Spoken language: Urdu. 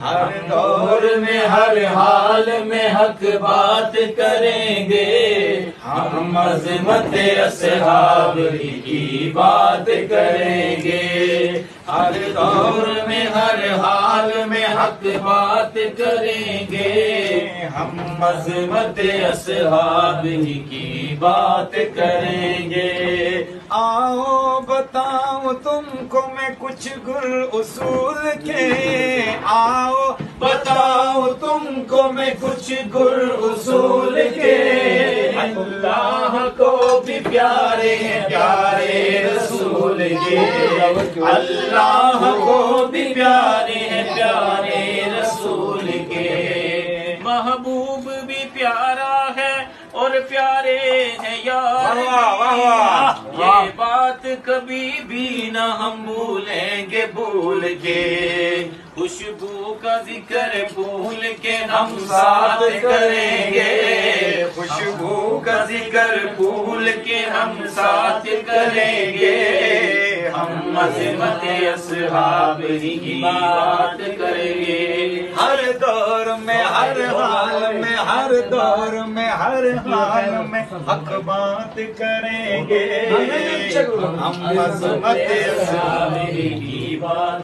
ہر دور میں ہر حال میں حق بات کریں گے، ہم عظمت اصحاب کی بات کریں گے۔ ہر دور میں ہر حال میں حق بات کریں گے، ہم عظمت اصحاب کی بات کریں گے۔ آؤ بتاؤں تم کو میں کچھ گر اصول کے، آؤ بتاؤ تم کو میں کچھ گر اصول کے۔ اللہ کو بھی پیارے ہیں پیارے رسول کے، اللہ کو بھی پیارے ہیں پیارے رسول کے۔ محبوب بھی پیارا ہے اور پیارے ہیں یار، یہ بات کبھی بھی نہ ہم بھولیں گے بھول کے۔ خوشبو کا ذکر بھول کے ہم ساتھ کریں گے، خوشبو کا ذکر بھول کے ہم ساتھ کریں گے۔ ہم عظمت اصحاب کی بات کریں گے۔ ہر دور میں ہر حال میں ہر دور میں ہر حال میں حق بات کریں گے، ہم عظمت اصحاب کی بات